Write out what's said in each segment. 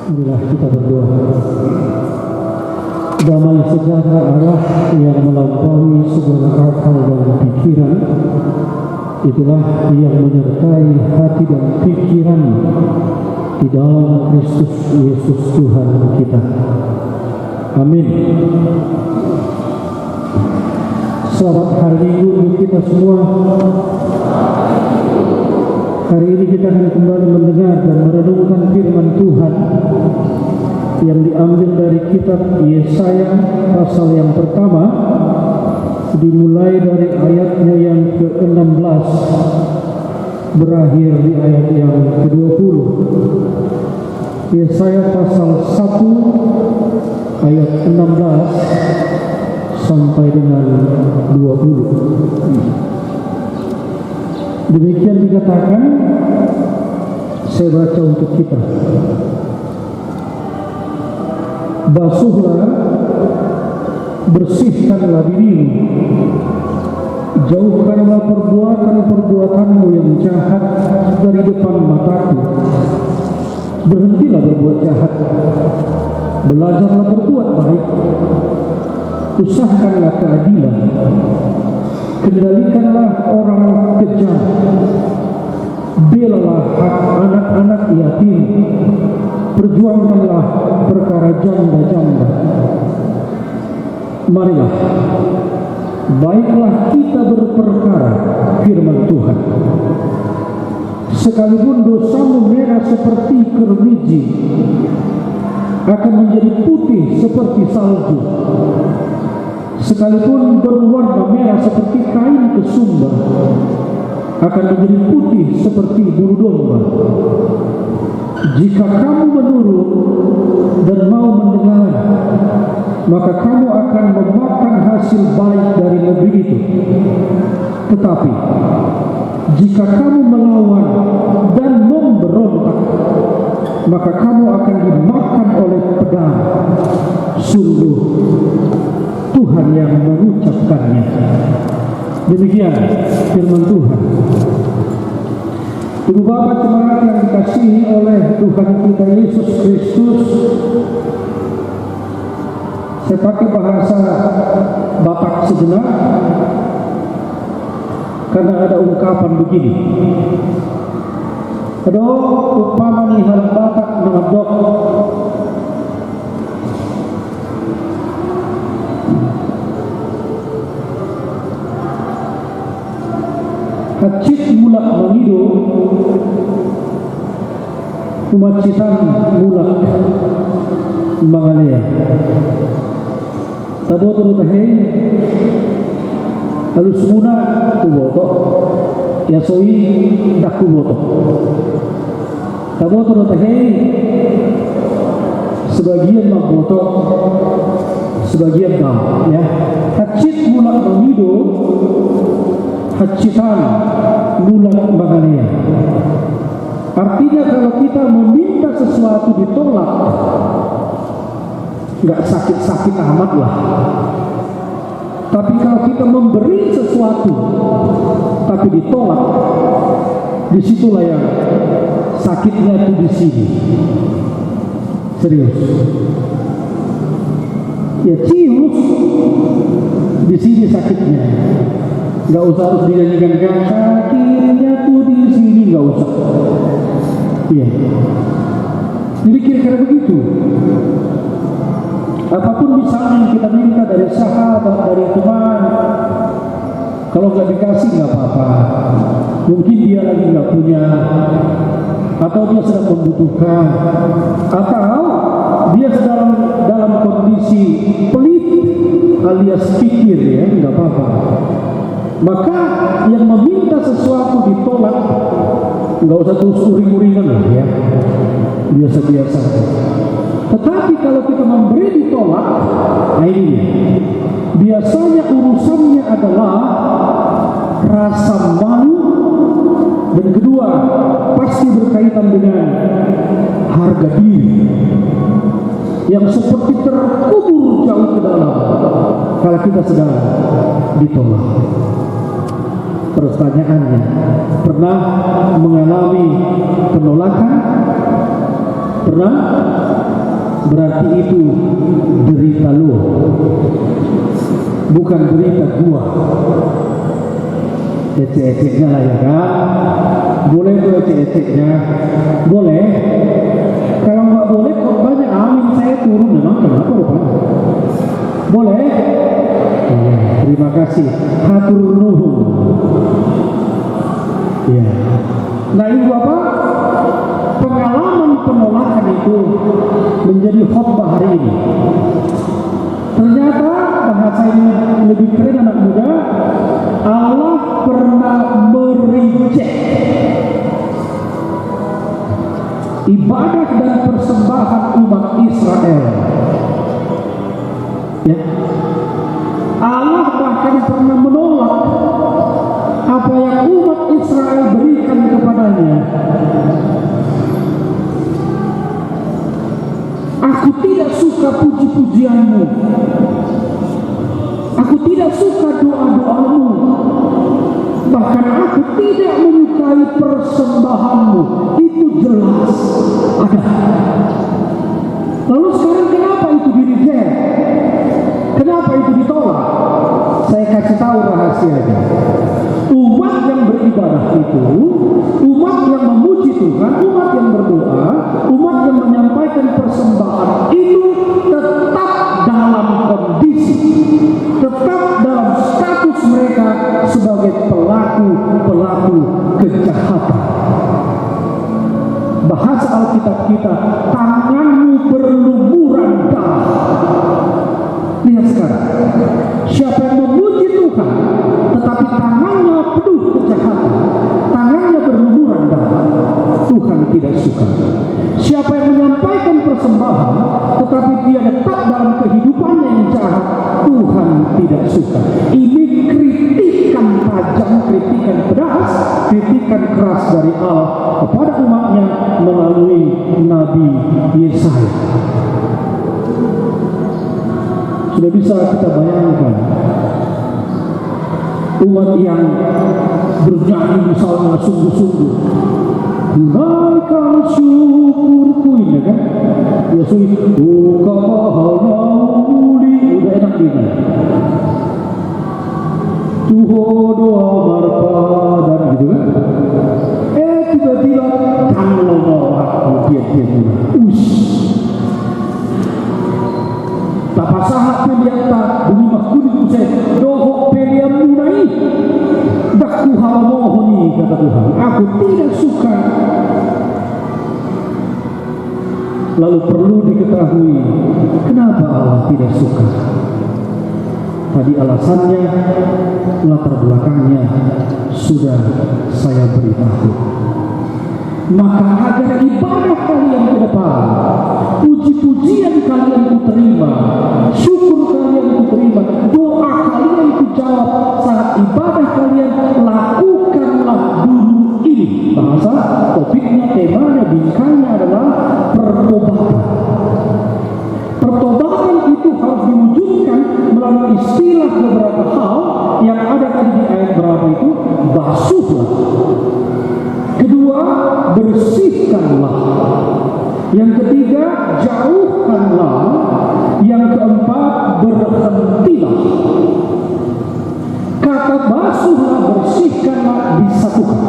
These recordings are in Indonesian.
Marilah kita berdoa. Damai sejahtera Allah yang melampaui segala akal dan pikiran, itulah yang menyertai hati dan pikiran di dalam Kristus Yesus Tuhan kita. Amin. Selamat hari Minggu untuk kita semua. Hari ini kita akan kembali mendengar dan merenungkan firman Tuhan yang diambil dari kitab Yesaya pasal yang pertama, dimulai dari ayatnya yang ke-16 berakhir di ayat yang ke-20. Yesaya pasal 1 ayat 16 sampai dengan 20. Demikian dikatakan, saya baca untuk kita. Basuhlah, bersihkanlah dirimu, jauhkanlah perbuatan-perbuatanmu yang jahat dari depan mataku. Berhentilah berbuat jahat, belajarlah berbuat baik, usahakanlah keadilan, kendalikanlah orang kejam, belalah hak anak-anak yatim, perjuangkanlah perkara janda-janda. Marilah, baiklah kita berperkara, firman Tuhan. Sekalipun dosamu merah seperti kermiji, akan menjadi putih seperti salju. Sekalipun berwarna merah seperti kain kesumba, akan menjadi putih seperti bulu domba. Jika kamu menurut dan mau mendengar, maka kamu akan memakan hasil baik dari negeri itu. Tetapi jika kamu melawan dan memberontak, maka kamu akan dimakan oleh pedang. Sungguh Tuhan yang mengucapkannya. Demikian firman Tuhan. Ibu bapak jemaat yang dikasihi oleh Tuhan kita Yesus Kristus, saya pakai bahasa Batak sejenak karena ada ungkapan begini. Aduh, upama nih hal Batak mengadok kacit mulak mengido, umacitan mulak mangalea. Tabo turut tahey, halus muna tuboto, yasoi dakuboto. Tabo turut tahey, sebagian magboto, sebagian dam, ya. Kacit mulak mengido, hacitan mulak mangalea. Artinya kalau kita meminta sesuatu ditolak, nggak sakit-sakit amat lah. Tapi kalau kita memberi sesuatu tapi ditolak, disitulah yang sakitnya itu di sini. Serius. Ya cius di sini sakitnya. Nggak usah harus dinyanyikan sakitnya tuh di sini, nggak usah. Iya. Jadi kira-kira begitu. Apapun misalnya yang kita minta dari sahabat, dari teman, kalau nggak dikasih nggak apa-apa. Mungkin dia lagi nggak punya, atau dia sedang membutuhkan, atau dia sedang dalam kondisi pelit alias pikir, ya nggak apa-apa. Maka yang meminta sesuatu ditolak, nggak usah terus uring-uringan lah ya, biasa-biasa. Tetapi kalau kita memberi ditolak, nah ini biasanya urusannya adalah rasa malu, dan kedua pasti berkaitan dengan harga diri yang seperti terkubur jauh ke dalam kalau kita sedang ditolak. Pertanyaannya, pernah mengalami penolakan? Pernah? Berarti itu derita lo, bukan derita gua. Ecek-eceknya lah ya kan. Boleh tuh ecek-eceknya, boleh. Kalau nggak boleh korbannya amin saya turun, memang kenapa rupanya? Boleh. Terima kasih. Hatur nuhun. Ya. Nah ibu bapak, pengalaman penolakan itu menjadi khotbah hari ini. Ternyata bahasa ini lebih keren anak muda. Allah pernah mereject ibadah dan persembahan umat Israel. Ya. Allah bahkan pernah menolak apa yang umat Israel berikan kepadanya. Aku tidak suka puji-pujianmu. Aku tidak suka doa-doamu. Bahkan aku tidak menyukai persembahanmu. Itu jelas ada. Lalu sekarang kenapa itu di-reject? Kenapa itu ditolak? Saya kasih tahu rahasianya. Umat yang beribadah itu, umat yang memuji Tuhan, umat yang berdoa, umat yang menyampaikan persembahan itu tetap dalam kondisi, tetap dalam status mereka sebagai pelaku kejahatan. Bahasa Alkitab kita, tanganmu berlumuran darah. Lihat sekarang, siapa yang memuji Tuhan tetapi tangannya penuh kejahatan, tangannya berlumuran darah, Tuhan tidak suka. Siapa yang menyampaikan persembahan tetapi dia tetap dalam kehidupannya yang jahat, Tuhan tidak suka. Ini kritikan tajam, kritikan pedas, kritikan keras dari Allah kepada umatnya melalui Nabi Yesaya. Sudah bisa kita bayangkan umat yang bernyanyi misalnya sungguh-sungguh, tunaikan syukurku, ini kan ya sungguh kahayuli, udah enak ini tuho doa marpa dan gitu kan. Tiba-tiba kalau mau aku diam-diam tak pasahat pilihan bumi makhluk kusai dohok pilihan munai dakku halamohoni, kata Tuhan, aku tidak suka. Lalu perlu diketahui kenapa Allah tidak suka. Tadi alasannya, latar belakangnya sudah saya beritahu. Maka agar ibadah kalian ke depan, puji-pujian kalian kuterima, syukur kalian kuterima, doa kalian kujawab saat ibadah kalian, lakukanlah dulu ini. Bahasa topiknya, temanya, bingkangnya adalah pertobatan. Pertobatan itu harus diwujudkan melalui istilah beberapa hal yang ada tadi di ayat berapa itu, basuhlah. Kedua, bersihkanlah. Yang ketiga, jauhkanlah. Yang keempat, berhentilah. Kata basuhlah, bersihkanlah disatukan.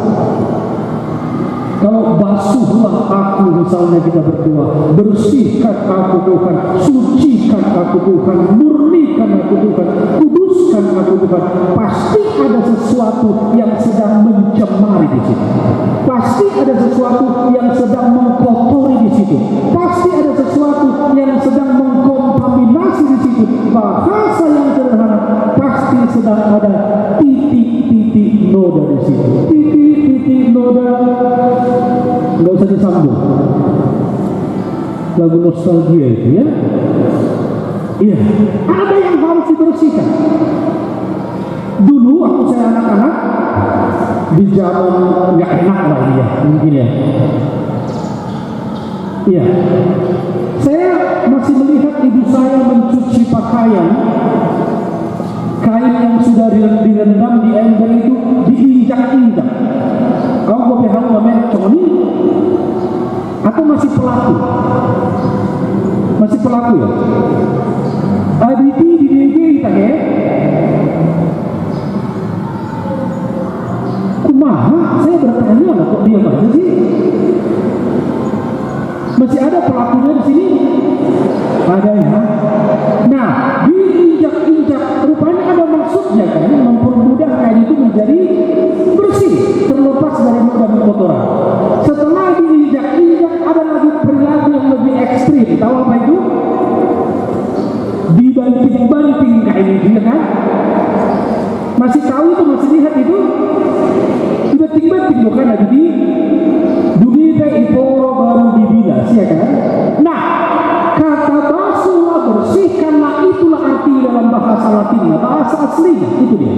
Kalau basuhlah aku, misalnya kita berdoa, bersihkan aku Tuhan, sucikan aku Tuhan, murnikan aku Tuhan, kuduskan aku Tuhan, pasti ada sesuatu yang sedang mencemari di situ. Pasti ada sesuatu yang sedang mengkotori di situ. Pasti ada sesuatu yang sedang mengkontaminasi di situ. Bahasa yang sederhana, pasti sedang ada titik-titik noda di situ. Titik-titik noda. Nggak usah disambung. Lagu nostalgia itu ya. Iya, ada yang harus dibersihkan. Dulu waktu saya anak-anak, di zaman nggak enak lah ya, mungkin ya. Iya, saya masih melihat ibu saya mencuci pakaian, kain yang sudah direndam di ember itu diinjak-injak. Kau boleh hal namanya coni atau masih pelaku? ya. ADT di DG kita ya. Kumaha? Saya bertanya lah, kok diam aja sih? Masih ada pelakunya di sini? Ada ya. Nah, diinjak-injak rupanya ada maksudnya kan, mempermudah kain itu menjadi bersih, terlepas dari noda dan kotoran. Setelah diinjak-injak ada lagi perilaku yang lebih ekstrim. Tahu apa itu? Dibanting-banting kain itu, ya kan? Masih tahu itu, masih lihat itu? Dibanting-banting bukan lagi di dunia iporo baru dibilas, ya kan? Nah, kata basuhlah, bersihkanlah, itulah arti dalam bahasa Latinnya, bahasa aslinya, itu dia.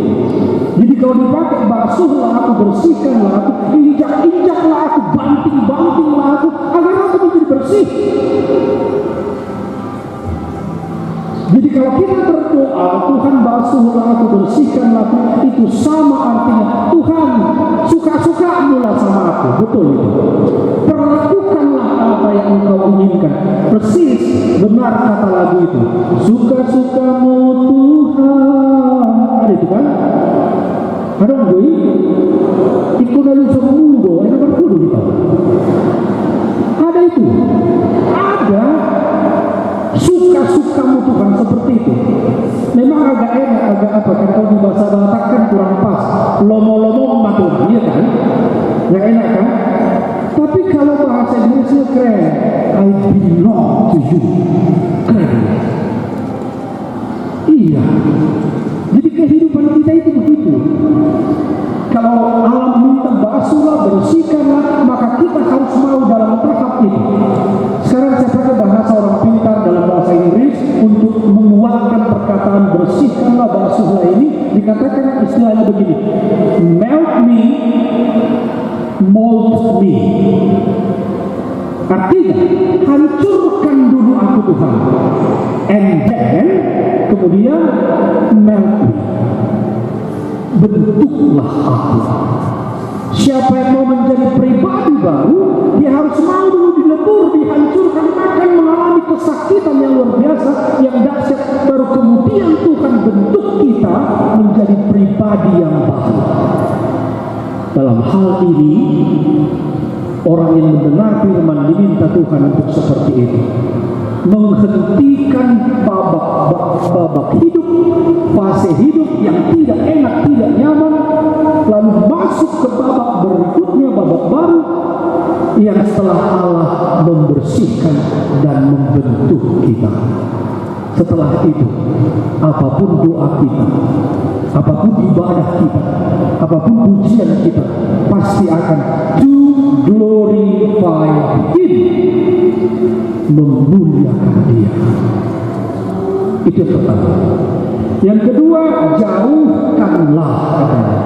Jadi kalau dipakai basuhlah aku, bersihkanlah aku, injak-injaklah aku, banting-bantinglah aku, agar aku menjadi bersih. Jadi kalau kita berdoa, Tuhan basuhlah aku, bersihkanlah aku, itu sama artinya, Tuhan suka-suka mula sama aku, betul itu. Perlakukanlah apa yang engkau inginkan. Persis benar kata lagu itu. Suka-sukamu Tuhan. Ada itu kan? Ada gue ikut dalam semudo, ada berkudu di bawah. Ada itu. Ada. Suka-sukamu Tuhan seperti itu. Memang agak enak, agak apa kan, kalau di bahasa Batak kan kurang pas. Lomo-lomo maturan, iya kan? Nggak enak kan? Tapi kalau bahasa Inggrisnya keren, I belong to you. Keren. Iya. Jadi kehidupan kita itu begitu. Kalau alam minta basuhlah, bersihkanlah, maka kita harus mau dalam tahap itu. Sekarang saya pakai bahasa orang pintar dalam bahasa Inggris untuk menguatkan perkataan bersihkanlah, basuhlah ini. Dikatakan istilahnya begini, melt me, mold me. Artinya, hancurkan dulu aku Tuhan, and then kemudian melt me, bentuklah aku. Siapa yang mau menjadi pribadi baru, dia harus mau dulu dilebur, dihancurkan, akan mengalami kesakitan yang luar biasa, yang dahsyat, baru kemudian Tuhan bentuk kita menjadi pribadi yang baru. Dalam hal ini, orang yang mendengar firman diminta Tuhan untuk seperti itu, menghentikan babak hidup, fase hidup yang tidak enak, tidak nyaman, lalu masuk ke babak berikutnya, babak baru yang setelah Allah membersihkan dan membentuk kita. Setelah itu, apapun doa kita, apapun ibadah kita, apapun pujian kita, pasti akan to glorify Him, memuliakan Dia. Itu yang pertama. Yang kedua, jauhkanlah katanya.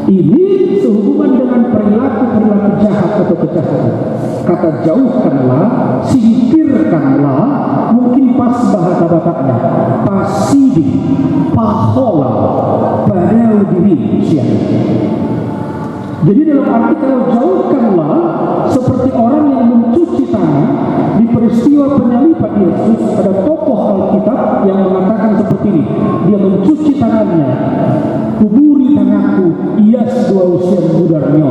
Ini sehubungan dengan perilaku jahat atau kejahatan. Kata jauhkanlah, singkirkanlah, mungkin pas bahasa Bataknya, pasidi, pahola, padel diri siapa. Jadi dalam arti kalau jauhkanlah, seperti orang yang mencuci tangan di peristiwa penyaliban Yesus, ada tokoh Alkitab yang mengatakan seperti ini, dia mencuci tangannya, kuburi tanganku, ias dua usia mudarnya.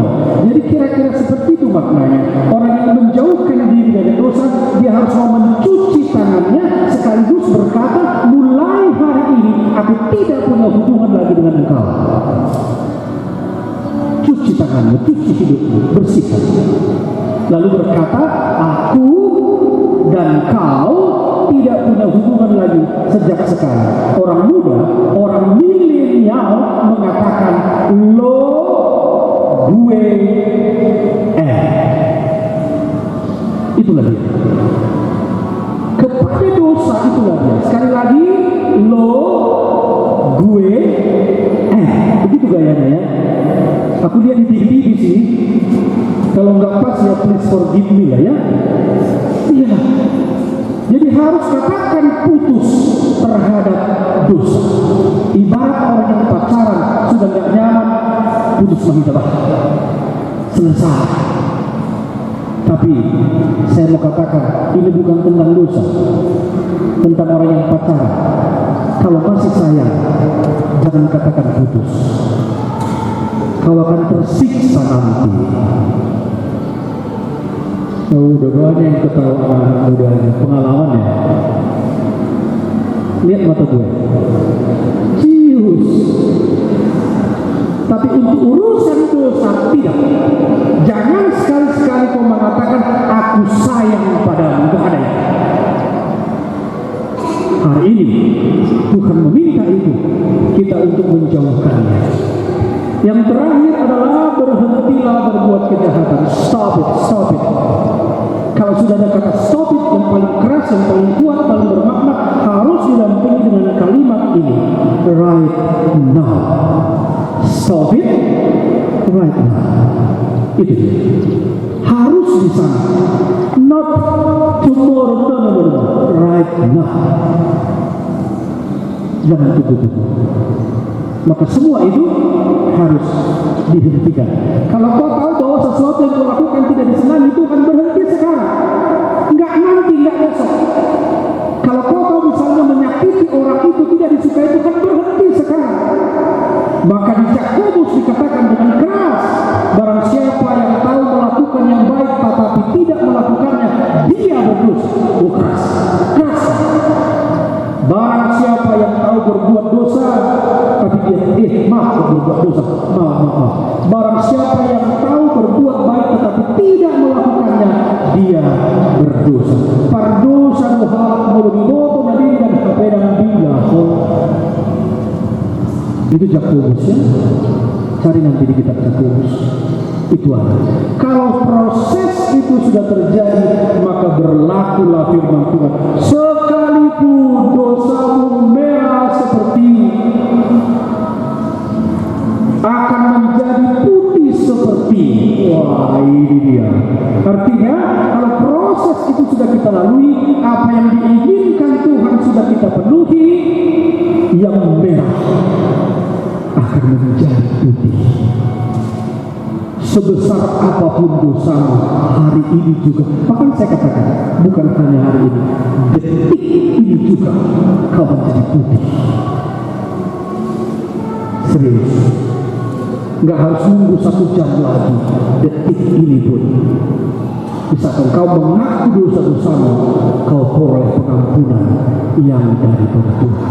Jadi kira-kira seperti itu maknanya. Orang yang menjauhkan diri dari dosa, dia harus mau mencuci tangannya, sekaligus berkata, mulai hari ini aku tidak punya hubungan lagi dengan engkau. Cuci tanganmu, cuci hidupmu, bersihkan. Lalu berkata, aku dan kau tidak punya hubungan lagi sejak sekarang. Orang muda, orang milenial mengatakan lo, gue, itulah dia. Kepada dosa itulah dia. Sekali lagi, lo, gue, begitu gayanya ya. Aku lihat di TV di sini. Kalau nggak pas ya please forgive me lah ya. Iya. Jadi harus katakan putus terhadap dosa. Ibarat orang yang pacaran sudah nggak nyaman, putus menghidap, selesai. Tapi saya mau katakan ini bukan tentang dosa. tentang orang yang pacaran. Kalau masih sayang, jangan katakan putus. Kau akan tersiksa nanti. Udah banyak yang ketawa anak muda, pengalaman ya. Lihat mata gue, cius. Tapi untuk urusan dosa tidak. Jangan sekali-sekali kau mengatakan aku sayang padamu. Itu ada ya. Hari ini Tuhan meminta itu kita untuk menjauhkannya. Yang terakhir adalah berhentilah berbuat kejahatan. Stop it, stop it. Kalau sudah ada kata stop it yang paling keras, yang paling kuat, paling bermakna, harus didampingi dengan kalimat ini, right now. Stop it right now. Itu dia. Harus di sana. Not tomorrow, no. Right now. Jangan tunggu-tunggu. Maka semua itu harus dihentikan. Kalau kau tahu bahwa sesuatu yang kau lakukan tidak disenangi, itu akan berhenti sekarang. Enggak nanti, enggak besok. Kalau kau tahu misalnya menyakiti orang itu tidak disukai, itu akan berhenti sekarang. Maka di Yakobus dikatakan dengan keras, barang siapa yang tahu melakukan yang baik tetapi tidak melakukannya, dia berdosa. Keras. Barang siapa yang tahu berbuat dosa tapi dia berbuat dosa. Maaf. Barang siapa yang tahu berbuat baik tetapi tidak melakukannya, dia berdosa. Pardosa muhalak mulimoto nadiri dan kapedang bila. Itu Yakobus ya. Cari nanti di kitab Yakobus. Itu ada. Kalau proses itu sudah terjadi, maka berlakulah firman Tuhan. Sekalipun dosamu merah seperti akan menjadi putih seperti. Wah, ini dia. Artinya, kalau proses itu sudah kita lalui, apa yang diinginkan Tuhan sudah kita penuhi, yang merah akan menjadi putih. Sebesar apapun dosamu hari ini juga, bahkan saya katakan bukan hanya hari ini, detik ini juga kau menjadi putih. Serius, nggak harus nunggu 1 jam lagi, detik ini pun misalkan kau mengaku dosa-dosamu, kau peroleh pengampunan yang daripada Tuhan.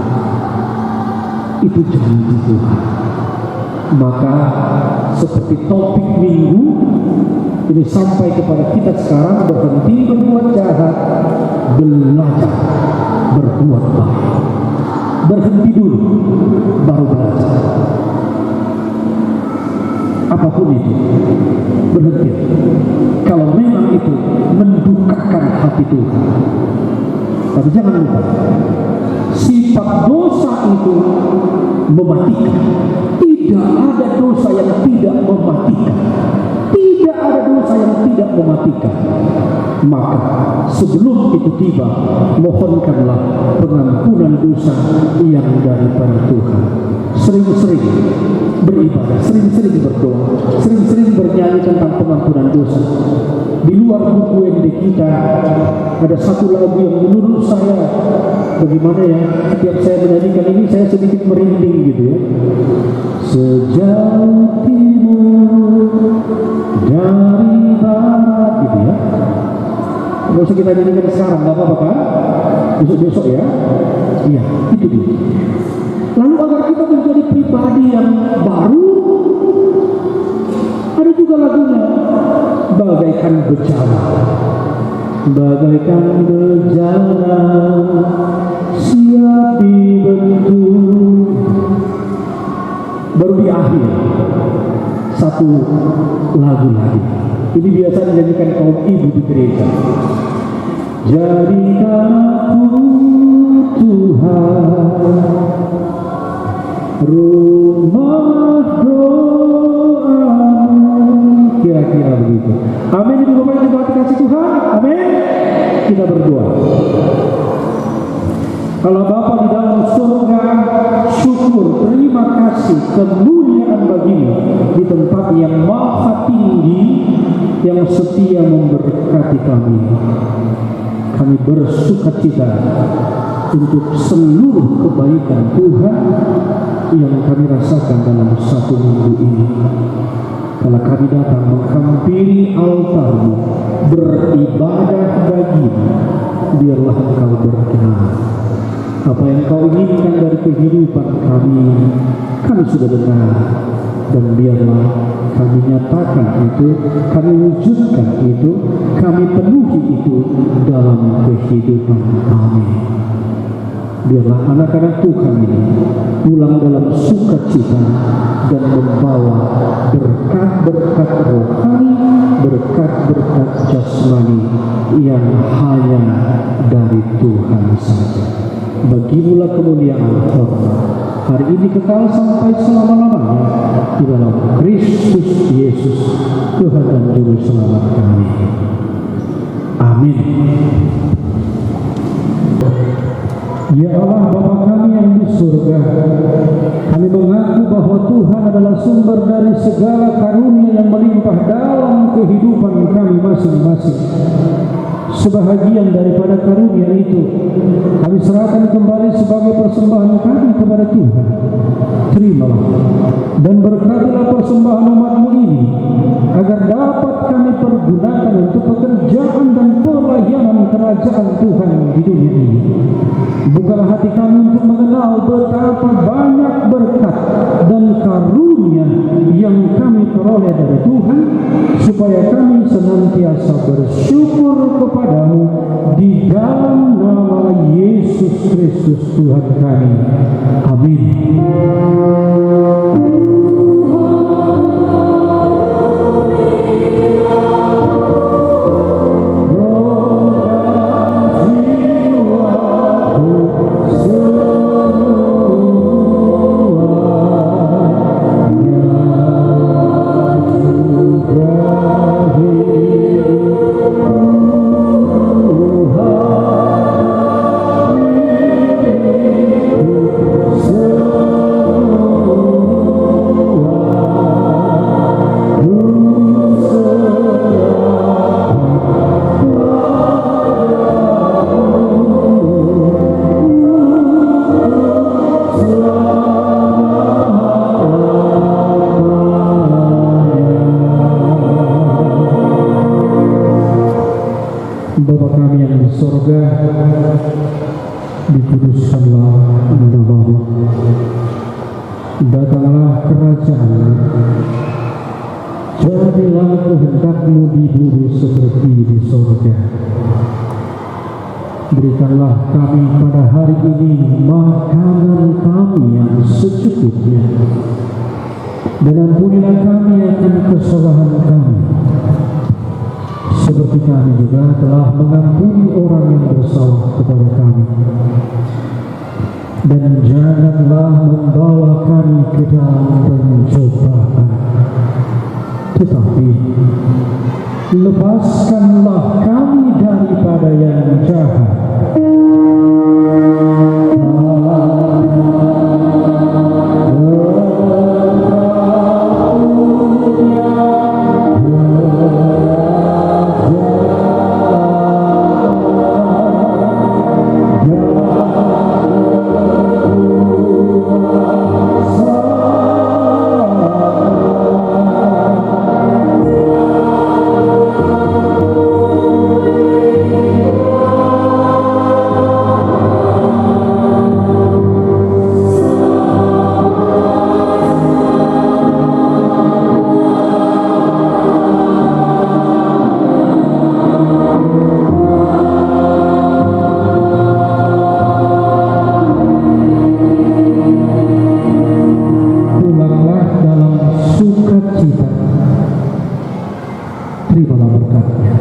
Itu janji Tuhan. Maka seperti topik minggu ini sampai kepada kita sekarang, berhenti berbuat jahat, belajar berbuat baik. Berhenti dulu, baru belajar. Apapun itu, berhenti. Kalau memang itu mendukakan hati Tuhan. Tapi jangan lupa, sifat dosa itu mematikan. Tidak ada dosa yang tidak mematikan. Tidak ada dosa yang tidak mematikan. Maka sebelum itu tiba, mohonkanlah pengampunan dosa yang daripada Tuhan. Sering-sering beribadah, sering-sering berdoa, sering-sering bernyanyi tentang pengampunan dosa. Di luar buku MD kita ada satu lagu yang menurut saya, bagaimana ya, setiap saya menyanyikan ini saya sedikit merinding gitu ya. Sejauh timur dari barat gitu ya. Nggak usah kita nyanyikan sekarang, nggak apa-apa kan? Besok-besok ya. Iya, itu dia. Lalu agar kita menjadi pribadi yang baru, ada juga lagunya, bagaikan bejana. Bagaikan bejana siap dibentuk. Baru di akhir satu lagu lagi. Ini biasa dinyanyikan kaum ibu di gereja. Jadikan aku Tuhan rumah doa, kira-kira begitu. Amin. Ibu Bapak yang dikasihi Tuhan, amin. Kita berdoa. Kalau Bapa di dalam surga, syukur, terima kasih, kemuliaan bagimu di tempat yang maha tinggi, yang setia memberkati kami. kami bersukacita untuk seluruh kebaikan Tuhan yang kami rasakan dalam satu minggu ini. Kalau kami datang menghampiri altar-Mu, beribadah bagi-Mu, biarlah Engkau berkenan. Apa yang Kau inginkan dari kehidupan kami sudah dengar, dan biarlah kami nyatakan itu, kami wujudkan itu, kami penuhi itu dalam kehidupan kami. Biarlah anak-anak Tuhan ini pulang dalam sukacita dan membawa berkat-berkat rohani, berkat-berkat jasmani yang hanya dari Tuhan saja. Bagimulah kemuliaan hormat hari ini kekal sampai selama-lamanya di dalam Kristus Yesus Tuhan dan Juru Selamat kami. Amin. Ya Allah Bapa kami yang di surga, kami mengaku bahwa Tuhan adalah sumber dari segala karunia yang melimpah dalam kehidupan kami masing-masing. Sebahagian daripada karunia itu kami serahkan kembali sebagai persembahan kami kepada Tuhan. Terimalah dan berkatilah persembahan umat-Mu ini, agar dapat kami pergunakan untuk pekerjaan dan pelayanan kerajaan Tuhan di dunia ini. Bukalah hati kami untuk mengenal betapa banyak berkat dan karunia yang kami peroleh dari Tuhan, supaya kami senantiasa bersyukur kepada-Mu di dalam nama Yesus Kristus Tuhan kami. Amin. Bapa kami yang di surga, dikuduskanlah nama-Mu, datanglah kerajaan-Mu, jadilah kehendak-Mu di bumi seperti di surga. Berikanlah kami pada hari ini makanan kami yang secukupnya, dan ampunilah kami akan kesalahan kami, seperti kami juga telah mengampuni orang yang bersalah kepada kami. Dan janganlah membawa kami ke dalam pencobaan, tetapi lepaskanlah kami daripada yang jahat. Terimalah berkat-Nya.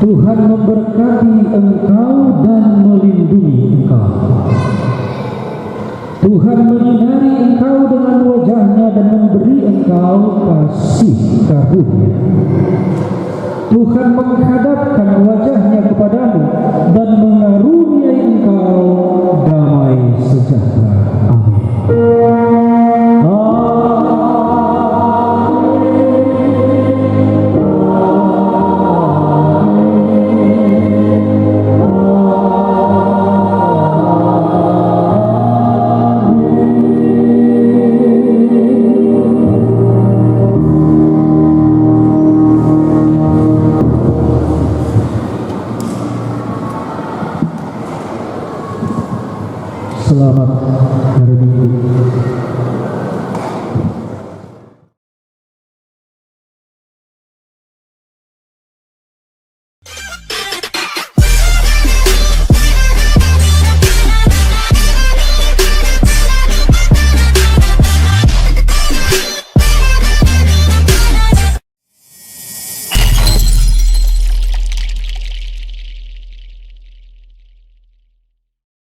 Tuhan memberkati engkau dan melindungi engkau. Tuhan menyinari engkau dengan wajah-Nya dan memberi engkau kasih karunia. Tuhan menghadapkan wajah